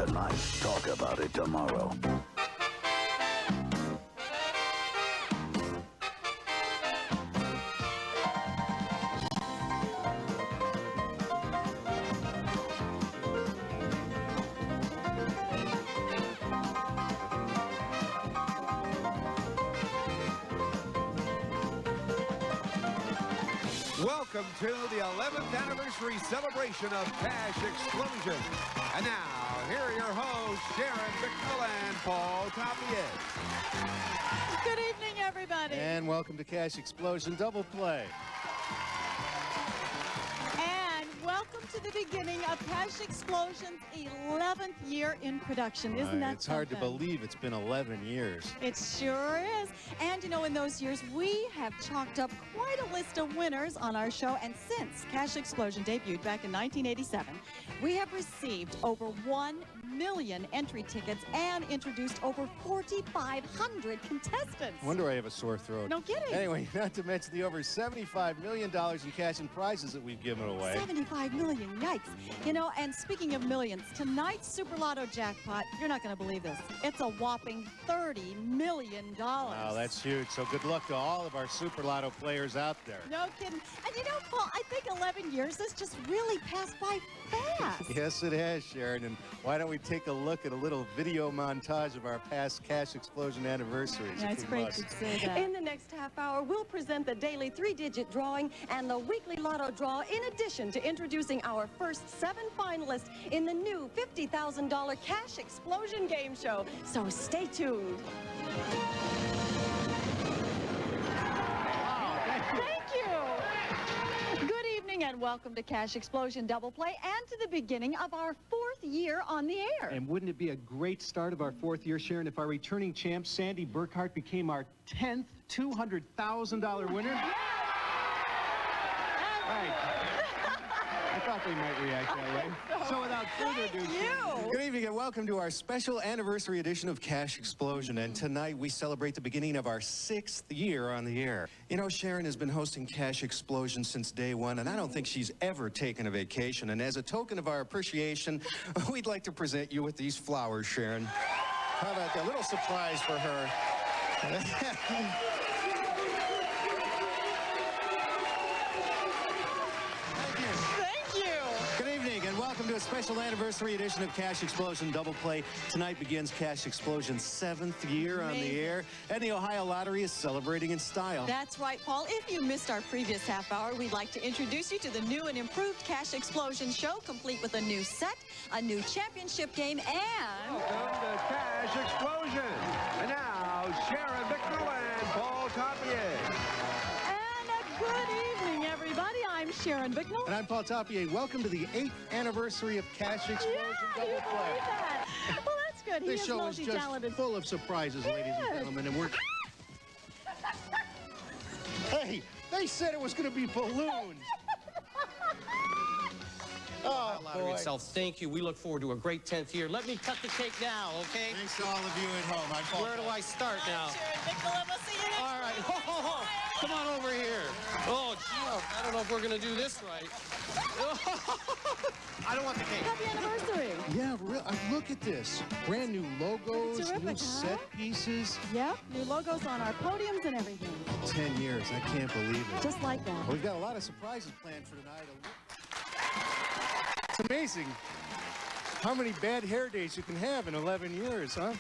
tonight, talk about it tomorrow. Welcome to the 11th anniversary celebration of Cash Explosion. And now, here are your hosts, Sharon Bicknell and Paul Tapier. Good evening, everybody. And welcome to Cash Explosion Double Play. And welcome to the beginning of Cash Explosion's 11th year in production. Isn't that It's hard to something? believe it's been 11 years. It sure is. And you know, in those years, we have chalked up quite a list of winners on our show. And since Cash Explosion debuted back in 1987, we have received over 1 million entry tickets and introduced over 4,500 contestants. Wonder I have a sore throat. No kidding. Anyway, not to mention the over $75 million in cash and prizes that we've given away. 75 million, yikes. You know, and speaking of millions, tonight's Super Lotto jackpot, you're not going to believe this. It's a whopping $30 million. Wow, that's huge. So good luck to all of our Super Lotto players out there. No kidding. And you know, Paul, I think 11 years has just really passed by fast. Yes, it has, Sharon. And why don't we take a look at a little video montage of our past Cash Explosion anniversaries? Yeah, it's great to say that. In the next half hour, we'll present the daily 3-digit drawing and the weekly lotto draw, in addition to introducing our first 7 finalists in the new $50,000 Cash Explosion game show. So stay tuned. Thank you. Good evening and welcome to Cash Explosion Double Play and to the beginning of our 4th year on the air. And wouldn't it be a great start of our 4th year, Sharon, if our returning champ, Sandy Burkhart, became our 10th $200,000 winner? Right. I thought they might react that way. So without further ado, Good evening and welcome to our special anniversary edition of Cash Explosion. And tonight we celebrate the beginning of our 6th year on the air. You know, Sharon has been hosting Cash Explosion since day one, and I don't think she's ever taken a vacation. And as a token of our appreciation, we'd like to present you with these flowers, Sharon. How about that? A little surprise for her. Welcome to a special anniversary edition of Cash Explosion Double Play. Tonight begins Cash Explosion's 7th year on the air, and the Ohio Lottery is celebrating in style. That's right, Paul. If you missed our previous half hour, we'd like to introduce you to the new and improved Cash Explosion show, complete with a new set, a new championship game, and... Welcome to Cash Explosion. And now, Sharon Bicknell and Paul Tapier. And a good evening, everybody. I'm Sharon Bicknell. And I'm Paul Tapier. Welcome to the 8th anniversary of Cash Explosion Double you Play. believe that? Well, that's good. He This is show is just multi-talented. full of surprises, ladies and gentlemen, and we're... Hey, they said it was going to be balloons. Oh, Lottery itself, thank you. We look forward to a great 10th year. Let me cut the cake now, okay? Thanks to all of you at home. I'm Paul. Where do I start now? Sharon Bicknell, and we'll see you next All right. Ho, ho, ho. Come on over here. Oh, gee, I don't know if we're going to do this right. I don't want the cake. Happy anniversary. Yeah, look at this. Brand new logos, Terrific, new huh? set pieces. Yep, new logos on our podiums and everything. 10 years. I can't believe it. Just like that. Well, we've got a lot of surprises planned for tonight. It's amazing how many bad hair days you can have in 11 years, huh?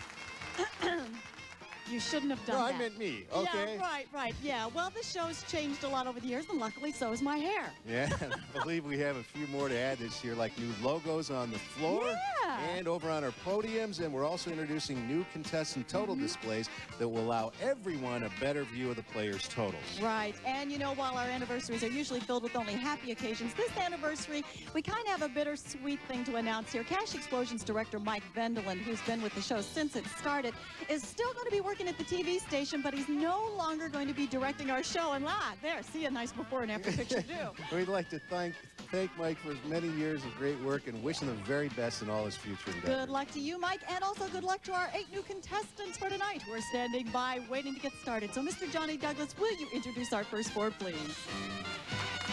You shouldn't have done No, that. I meant me, okay? Yeah, right. Yeah, well, the show's changed a lot over the years, and luckily so has my hair. Yeah, I believe we have a few more to add this year, like new logos on the floor Yeah. and over on our podiums. And we're also introducing new contestant total displays that will allow everyone a better view of the players' totals. Right, and you know, while our anniversaries are usually filled with only happy occasions, this anniversary, we kind of have a bittersweet thing to announce here. Cash Explosion's director, Mike Vendelin, who's been with the show since it started, is still going to be working at the TV station, but he's no longer going to be directing our show. And there, see a nice before and after picture, too. We'd like to thank Mike for his many years of great work and wishing him the very best in all his future endeavors. Good luck to you, Mike, and also good luck to our 8 new contestants for tonight who are standing by waiting to get started. So, Mr. Johnny Douglas, will you introduce our first 4, please?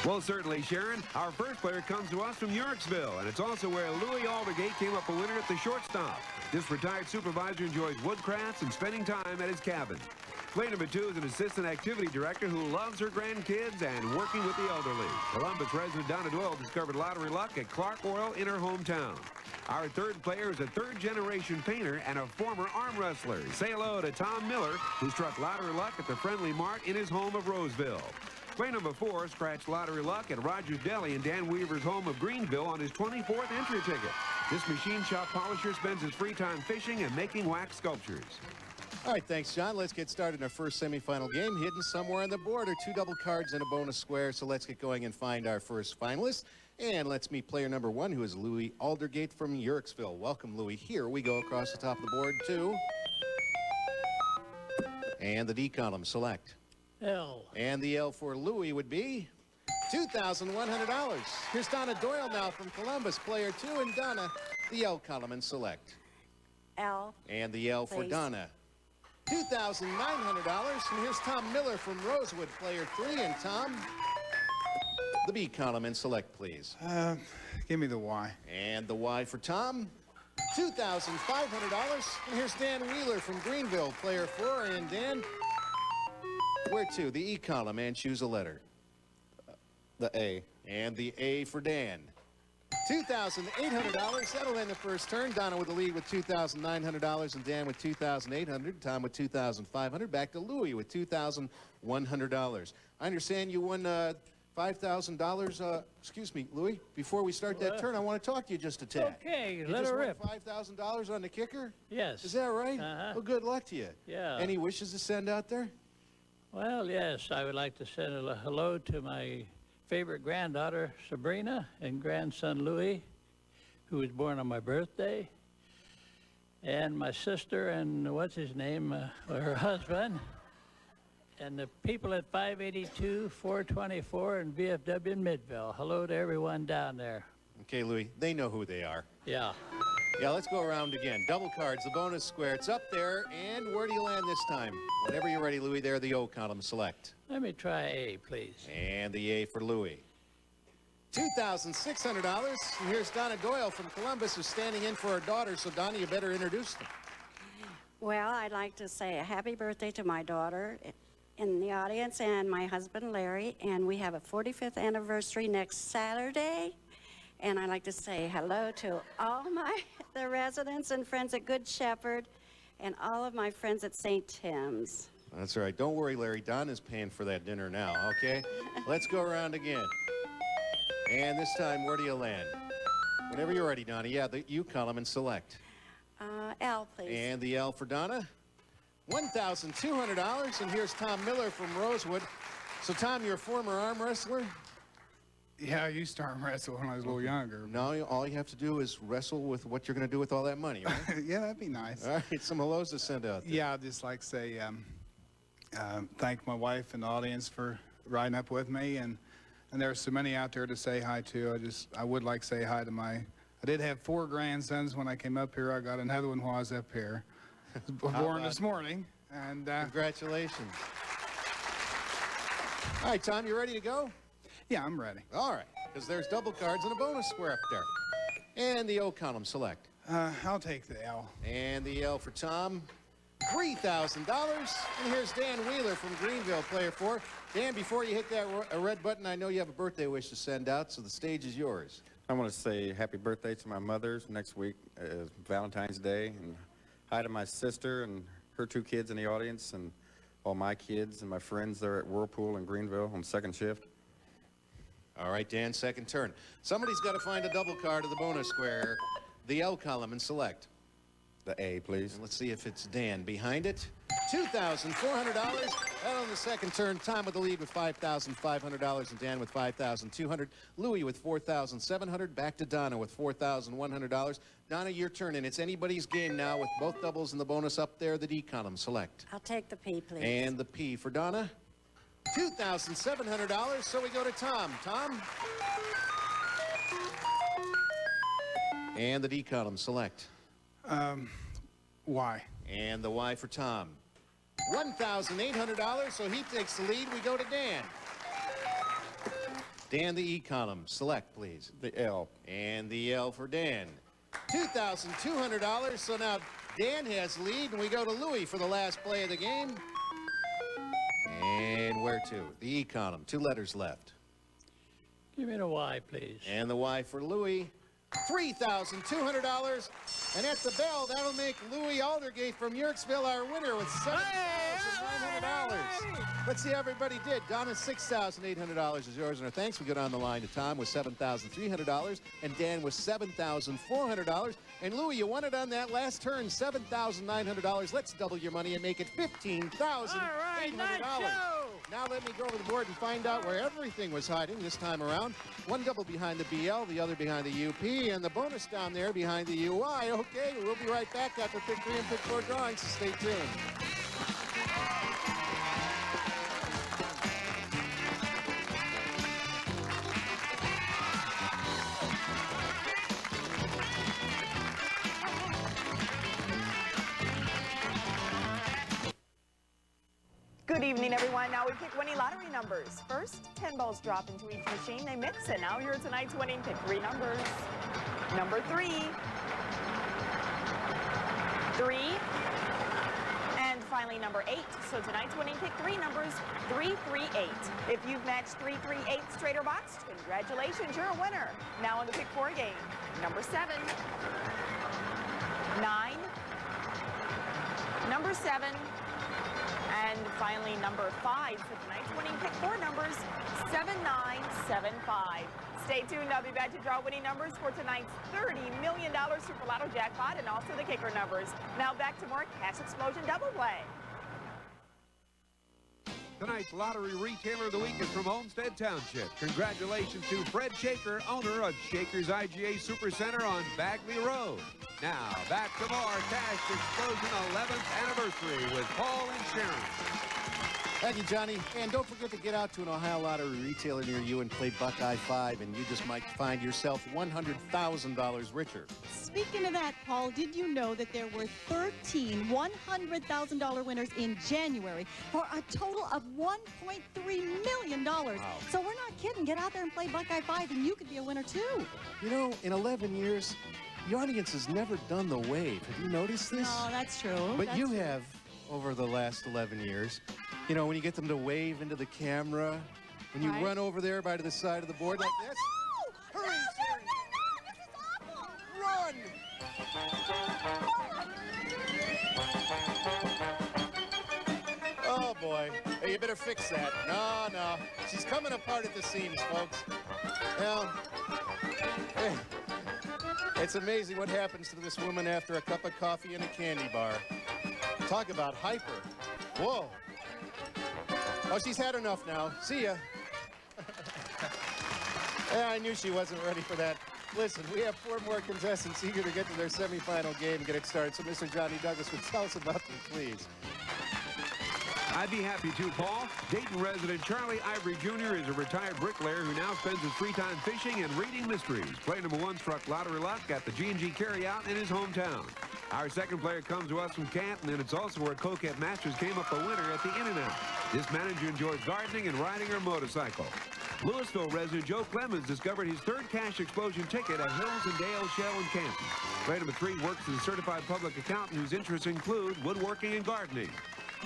Well, certainly, Sharon. Our first player comes to us from Yorksville, and it's also where Louis Aldergate came up a winner at the shortstop. This retired supervisor enjoys woodcrafts and spending time at his cabin. Player number 2 is an assistant activity director who loves her grandkids and working with the elderly. Columbus resident Donna Doyle discovered lottery luck at Clark Oil in her hometown. Our third player is a third-generation painter and a former arm wrestler. Say hello to Tom Miller, who struck lottery luck at the Friendly Mart in his home of Roseville. Player number 4 scratched lottery luck at Rogers Deli in Dan Weaver's home of Greenville on his 24th entry ticket. This machine shop polisher spends his free time fishing and making wax sculptures. All right, thanks, John. Let's get started in our first semifinal game. Hidden somewhere on the board are 2 double cards and a bonus square. So let's get going and find our first finalist. And let's meet player number 1, who is Louis Aldergate from Yorksville. Welcome, Louis. Here we go across the top of the board, 2. And the D column, select. L. And the L for Louis would be $2,100. Here's Donna Doyle now from Columbus, player 2, and Donna, the L column, and select. L. And the L for Please. Donna. $2,900. And here's Tom Miller from Rosewood, player 3, and Tom, the B column, and select, please. Give me the Y. And the Y for Tom, $2,500. And here's Dan Wheeler from Greenville, player 4, and Dan, where to? The E column, and choose a letter. The A. And the A for Dan. $2,800. That'll end the first turn. Donna with the lead with $2,900 and Dan with $2,800. Tom with $2,500. Back to Louis with $2,100. I understand you won $5,000. Excuse me, Louis. Before we start that turn, I want to talk to you just a tad. Okay, You let just her won rip. $5,000 on the kicker? Yes. Is that right? Uh-huh. Well, good luck to you. Yeah. Any wishes to send out there? Well, yes, I would like to send a hello to my favorite granddaughter, Sabrina, and grandson, Louis, who was born on my birthday, and my sister and what's his name, her husband, and the people at 582, 424, and VFW in Midville. Hello to everyone down there. Okay, Louis. They know who they are. Yeah. Yeah, let's go around again. Double cards, the bonus square. It's up there, and where do you land this time? Whenever you're ready, Louis, there, the O column, select. Let me try A, please. And the A for Louis. $2,600. And here's Donna Doyle from Columbus, who's standing in for her daughter. So, Donna, you better introduce them. Well, I'd like to say a happy birthday to my daughter in the audience and my husband, Larry. And we have a 45th anniversary next Saturday. And I'd like to say hello to all the residents and friends at Good Shepherd and all of my friends at St. Tim's. That's all right. Don't worry, Larry. Don is paying for that dinner now, okay? Let's go around again. And this time, where do you land? Whenever you're ready, Donna. Yeah, the U column and select. L, please. And the L for Donna. $1,200. And here's Tom Miller from Rosewood. So, Tom, you're a former arm wrestler? Yeah, I used to arm wrestle when I was a little younger. Now, all you have to do is wrestle with what you're going to do with all that money, right? Yeah, that'd be nice. All right, some hellos to send out there. Yeah, I'd just like to say thank my wife and the audience for riding up with me. And there's so many out there to say hi to. I would like to say hi to I did have 4 grandsons when I came up here. I got another one while I was up here. Born this morning. And congratulations. All right, Tom, you ready to go? Yeah, I'm ready. All right, because there's double cards and a bonus square up there. And the O column, select. I'll take the L. And the L for Tom, $3,000. And here's Dan Wheeler from Greenville, player 4. Dan, before you hit that red button, I know you have a birthday wish to send out, so the stage is yours. I want to say happy birthday to my mother. Next week is Valentine's Day. And hi to my sister and her 2 kids in the audience, and all my kids and my friends there at Whirlpool in Greenville on second shift. All right, Dan, second turn. Somebody's got to find a double card of the bonus square, the L column, and select. The A, please. And let's see if it's Dan. Behind it, $2,400. That on the second turn. Tom with the lead with $5,500, and Dan with $5,200. Louis with $4,700. Back to Donna with $4,100. Donna, your turn, and it's anybody's game now with both doubles and the bonus up there, the D column. Select. I'll take the P, please. And the P for Donna. $2,700, so we go to Tom. Tom? And the D column, select. Y. And the Y for Tom. $1,800, so he takes the lead. We go to Dan. Dan, the E column. Select, please. The L. And the L for Dan. $2,200. So now Dan has lead, and we go to Louis for the last play of the game. And where to? The E column. 2 letters left. Give me the Y, please. And the Y for Louis. $3,200. And at the bell, that'll make Louis Aldergate from Yorksville our winner with $7,900. Let's see how everybody did. Donna, $6,800 is yours. And our thanks. We go down the line to Tom with $7,300. And Dan with $7,400. And Louis, you won it on that last turn, $7,900. Let's double your money and make it $15,800. Now let me go over the board and find out where everything was hiding this time around. One double behind the BL, the other behind the UP, and the bonus down there behind the UI. Okay, we'll be right back after pick 3 and pick 4 drawings, so stay tuned. Good evening, everyone. Now we pick winning lottery numbers. First, 10 balls drop into each machine. They mix, and now here are tonight's winning pick 3 numbers. Number 3, 3, and finally number 8. So tonight's winning pick 3 numbers, 338. If you've matched 338 straight or boxed, congratulations, you're a winner. Now on the pick 4 game. Number 7, 9, number 7, and finally, number 5 for tonight's winning pick 4 numbers, 7975. Stay tuned. I'll be back to draw winning numbers for tonight's $30 million Super Lotto jackpot and also the kicker numbers. Now back to more Cash Explosion Double Play. Tonight's Lottery Retailer of the Week is from Homestead Township. Congratulations to Fred Shaker, owner of Shaker's IGA Supercenter on Bagley Road. Now, back to more Cash Explosion 11th anniversary with Paul and Sharon. Thank you, Johnny. And don't forget to get out to an Ohio Lottery retailer near you and play Buckeye 5, and you just might find yourself $100,000 richer. Speaking of that, Paul, did you know that there were 13 $100,000 winners in January for a total of $1.3 million? Wow. So we're not kidding. Get out there and play Buckeye 5, and you could be a winner, too. You know, in 11 years, the audience has never done the wave. Have you noticed this? No, that's true. But that's you true. have over the last 11 years. You know, when you get them to wave into the camera, when you run over there by to the side of the board like this. No! Hurry, No, this is awful! Run! Oh, boy. Hey, you better fix that. No. She's coming apart at the seams, folks. Well, hey, it's amazing what happens to this woman after a cup of coffee and a candy bar. Talk about hyper. Whoa. Oh, she's had enough now. See ya. Yeah, I knew she wasn't ready for that. Listen, we have 4 more contestants eager to get to their semifinal game and get it started. So Mr. Johnny Douglas would tell us about them, please. I'd be happy to, Paul. Dayton resident Charlie Ivory Jr. is a retired bricklayer who now spends his free time fishing and reading mysteries. Play number 1 struck lottery luck at the G&G Carryout in his hometown. Our second player comes to us from Canton, and it's also where Coquette Masters came up a winner at the In-N-Out. This manager enjoys gardening and riding her motorcycle. Louisville resident Joe Clemens discovered his 3rd Cash Explosion ticket at Hills and Dale Shell in Canton. Player number 3 works as a certified public accountant whose interests include woodworking and gardening.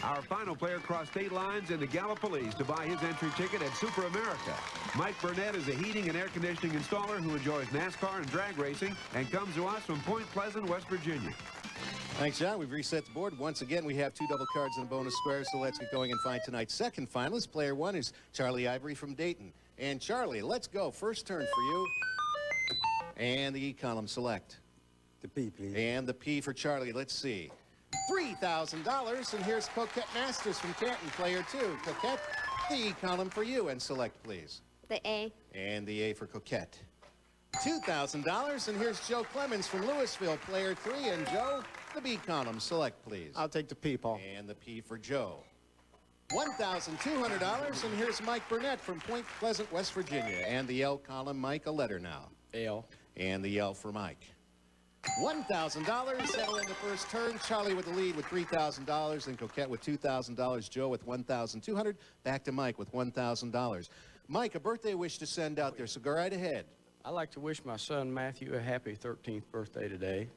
Our final player crossed state lines in the Gallipolis to buy his entry ticket at Super America. Mike Burnett is a heating and air conditioning installer who enjoys NASCAR and drag racing and comes to us from Point Pleasant, West Virginia. Thanks, John. We've reset the board. Once again, we have 2 double cards and a bonus square, so let's get going and find tonight's second finalist. Player 1 is Charlie Ivory from Dayton. And Charlie, let's go. First turn for you. And the E column, select. The P, please. And the P for Charlie. Let's see. $3,000. And here's Coquette Masters from Canton, player 2. Coquette, the E column for you. And select, please. The A. And the A for Coquette. $2,000. And here's Joe Clemens from Louisville, player 3. And Joe, the B column. Select, please. I'll take the P, Paul. And the P for Joe. $1,200. And here's Mike Burnett from Point Pleasant, West Virginia. And the L column, Mike, a letter now. L. And the L for Mike. $1,000. Settling the first turn. Charlie with the lead with $3,000. And Coquette with $2,000. Joe with $1,200. Back to Mike with $1,000. Mike, a birthday wish to send out there, so go right ahead. I'd like to wish my son Matthew a happy 13th birthday today.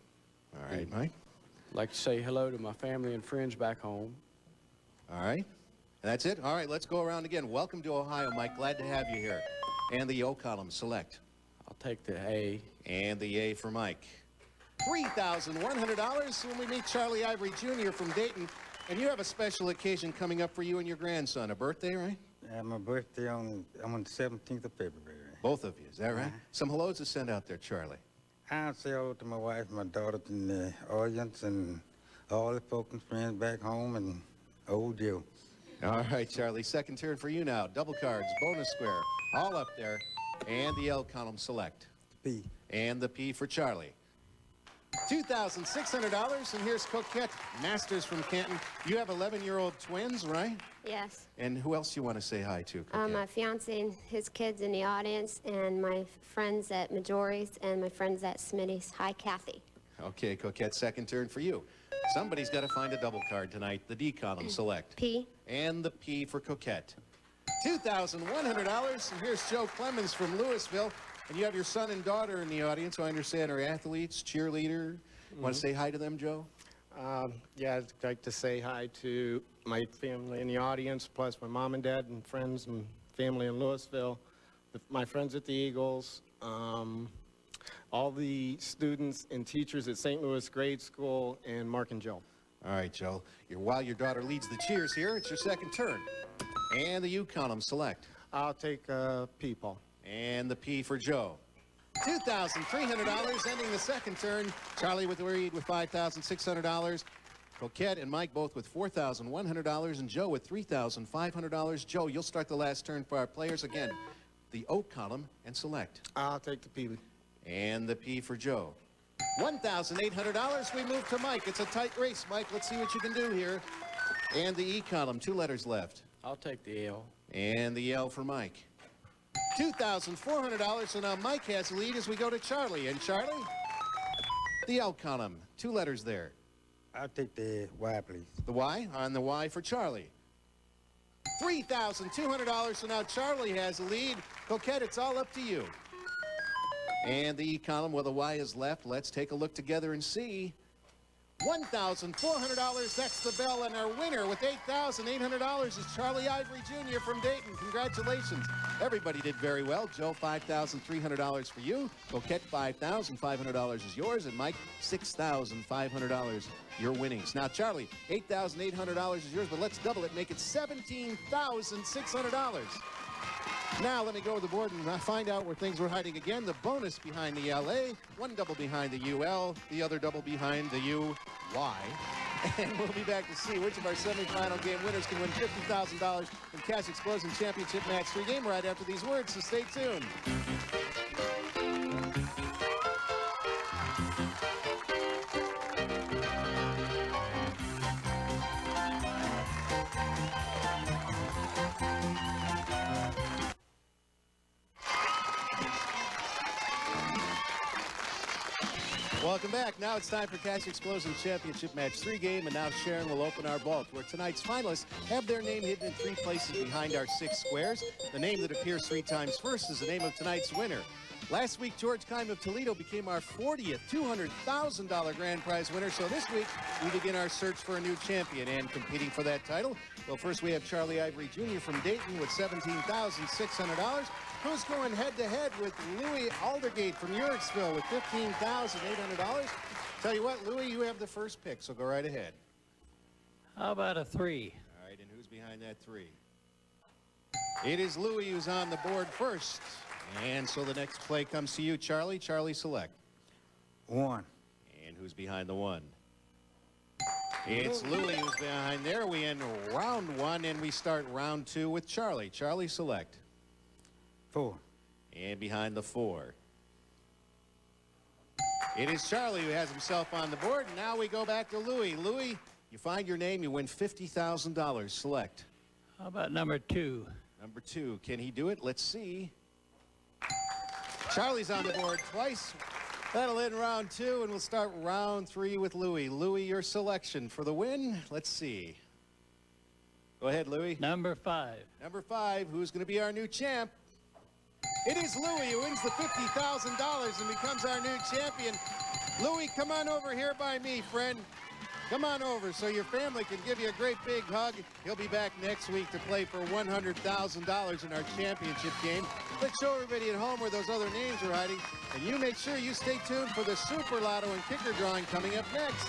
All right, Mike. I'd like to say hello to my family and friends back home. All right. That's it? All right, let's go around again. Welcome to Ohio, Mike. Glad to have you here. And the O column, select. I'll take the A. And the A for Mike. $3,100 when we meet Charlie Ivory Jr. from Dayton. And you have a special occasion coming up for you and your grandson. A birthday, right? Yeah, my birthday on the 17th of February. Both of you, is that right? Some hellos to send out there, Charlie. I'll say hello to my wife, my daughter, and the audience, and all the folks and friends back home, and old Joe. All right, Charlie, second turn for you now. Double cards, bonus square, all up there. And the L column, select. P. And the P for Charlie. $2,600, and here's Coquette Masters from Canton. You have 11-year-old twins, right? Yes. And who else do you want to say hi to, Coquette? My fiance and his kids in the audience, and my friends at Majori's, and my friends at Smitty's. Hi, Kathy. Okay, Coquette, second turn for you. Somebody's got to find a double card tonight. The D column, select. P. And the P for Coquette. $2,100, and here's Joe Clemens from Louisville. And you have your son and daughter in the audience, who I understand are athletes, cheerleader. Want to say hi to them, Joe? Yeah, I'd like to say hi to my family in the audience, plus my mom and dad and friends and family in Louisville, my friends at the Eagles, all the students and teachers at St. Louis Grade School, and Mark and Joe. All right, Joe. While your daughter leads the cheers here, it's your second turn. And the U column, select. I'll take P, Paul. And the P for Joe. $2,300, ending the second turn. Charlie with the lead with $5,600. Coquette and Mike both with $4,100, and Joe with $3,500. Joe, you'll start the last turn for our players. Again, the O column, and select. I'll take the P. And the P for Joe. $1,800, we move to Mike. It's a tight race, Mike. Let's see what you can do here. And the E column, 2 letters left. I'll take the L. And the L for Mike. $2,400, so now Mike has the lead as we go to Charlie. And Charlie, the L column, 2 letters there. I'll take the Y, please. The Y, on the Y for Charlie. $3,200, so now Charlie has the lead. Coquette, it's all up to you. And the E column, where the Y is left, let's take a look together and see. $1,400, that's the bell, and our winner with $8,800 is Charlie Ivory Jr. from Dayton. Congratulations. Everybody did very well. Joe, $5,300 for you. Coquette, $5,500 is yours, and Mike, $6,500 your winnings. Now, Charlie, $8,800 is yours, but let's double it, make it $17,600. Now let me go to the board and find out where things were hiding again. The bonus behind the LA, 1 double behind the UL, the other double behind the UY. And we'll be back to see which of our semifinal game winners can win $50,000 in Cash Explosion Championship Match 3 game right after these words, so stay tuned. Welcome back. Now it's time for Cash Explosion Championship Match 3 game, and now Sharon will open our vault, where tonight's finalists have their name hidden in 3 places behind our 6 squares. The name that appears 3 times first is the name of tonight's winner. Last week, George Keim of Toledo became our 40th $200,000 grand prize winner, so this week we begin our search for a new champion. And competing for that title, well, first we have Charlie Ivory Jr. from Dayton with $17,600. Who's going head-to-head with Louis Aldergate from Uricksville with $15,800? Tell you what, Louis, you have the first pick, so go right ahead. How about a 3? All right, and who's behind that 3? It is Louis who's on the board first. And so the next play comes to you, Charlie. Charlie, select. 1. And who's behind the 1? It's Louis who's behind there. We end round 1, and we start round 2 with Charlie. Charlie, select. 4. And behind the 4. It is Charlie who has himself on the board. And now we go back to Louis. Louis, you find your name, you win $50,000. Select. How about number 2? Number 2. Can he do it? Let's see. Charlie's on the board twice. That'll end round 2, and we'll start round 3 with Louis. Louis, your selection for the win. Let's see. Go ahead, Louis. Number 5. Number 5. Who's going to be our new champ? It is Louie who wins the $50,000 and becomes our new champion. Louie, come on over here by me, friend. Come on over so your family can give you a great big hug. He'll be back next week to play for $100,000 in our championship game. Let's show everybody at home where those other names are hiding. And you make sure you stay tuned for the Super Lotto and Kicker drawing coming up next.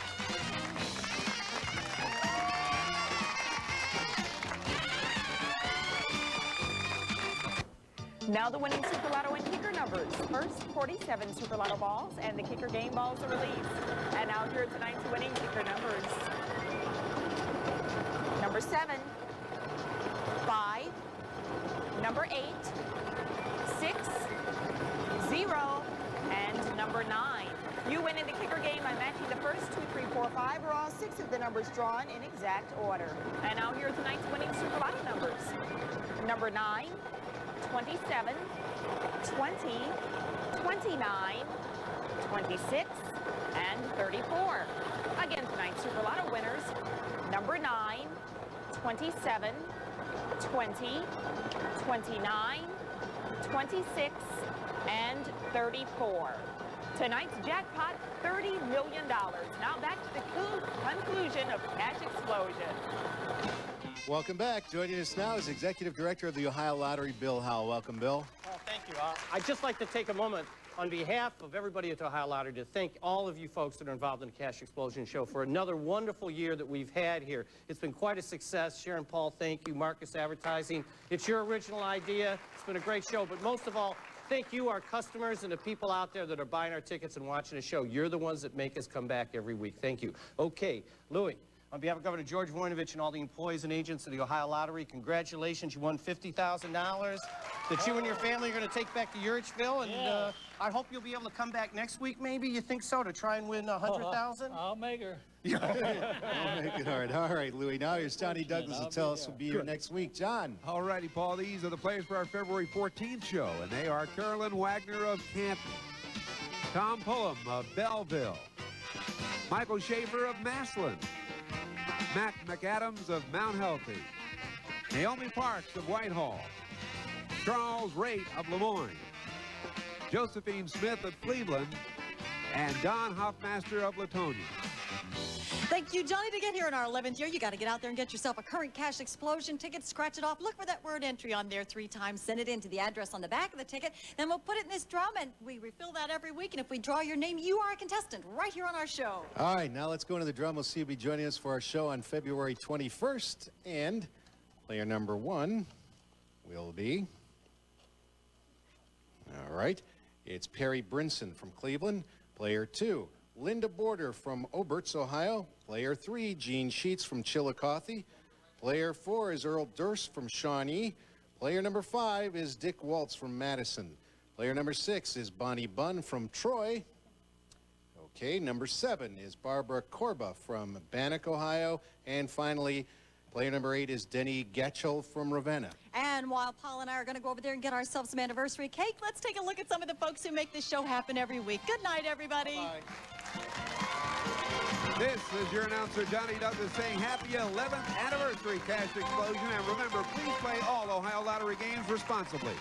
Now the winning Super Lotto and Kicker numbers. First, 47 Super Lotto balls and the Kicker game balls are released. And now here are tonight's winning Kicker numbers. Number 7, 5, number 8, 6, 0, and number 9. You win in the Kicker game by matching the first 2, 3, 4, 5, or all 6 of the numbers drawn in exact order. And now here are tonight's winning Super Lotto numbers. Number 9, 27, 20, 29, 26, and 34. Again, tonight's Super Lotto winners, number 9, 27, 20, 29, 26, and 34. Tonight's jackpot, $30 million. Now back to the conclusion of Cash Explosion. Welcome back. Joining us now is Executive Director of the Ohio Lottery, Bill Howell. Welcome, Bill. Well, thank you. I'd just like to take a moment on behalf of everybody at the Ohio Lottery to thank all of you folks that are involved in the Cash Explosion show for another wonderful year that we've had here. It's been quite a success. Sharon, Paul, thank you. Marcus Advertising. It's your original idea. It's been a great show. But most of all, thank you, our customers, and the people out there that are buying our tickets and watching the show. You're the ones that make us come back every week. Thank you. Okay, Louie. On behalf of Governor George Voinovich and all the employees and agents of the Ohio Lottery, congratulations. You won $50,000 that you and your family are going to take back to Urechville. And I hope you'll be able to come back next week, maybe. You think so, to try and win $100,000? I'll make her. I'll make it hard. All right, Louie. Now here's Johnny Douglas to tell us who'll be here next week. John. All righty, Paul. These are the players for our February 14th show, and they are Carolyn Wagner of Canton, Tom Pullum of Belleville, Michael Schaefer of Massillon, Matt McAdams of Mount Healthy, Naomi Parks of Whitehall, Charles Raitt of Lemoyne, Josephine Smith of Cleveland, and Don Hoffmaster of Latonia. Thank you, Johnny. To get here in our 11th year, you got to get out there and get yourself a current Cash Explosion ticket. Scratch it off. Look for that word entry on there 3 times. Send it in to the address on the back of the ticket. Then we'll put it in this drum, and we refill that every week. And if we draw your name, you are a contestant right here on our show. All right, now let's go into the drum. We'll see who'll be joining us for our show on February 21st. And player number 1 will be, all right, it's Perry Brinson from Cleveland. Player 2, Linda Border from Oberts, Ohio. Player 3, Gene Sheets from Chillicothe. Player 4 is Earl Durst from Shawnee. Player number 5 is Dick Waltz from Madison. Player number 6 is Bonnie Bunn from Troy. Okay, number 7 is Barbara Corba from Bannock, Ohio. And finally, player number 8 is Denny Getchell from Ravenna. And while Paul and I are going to go over there and get ourselves some anniversary cake, let's take a look at some of the folks who make this show happen every week. Good night, everybody. Bye-bye. This is your announcer, Johnny Douglas, saying happy 11th anniversary Cash Explosion. And remember, please play all Ohio Lottery games responsibly.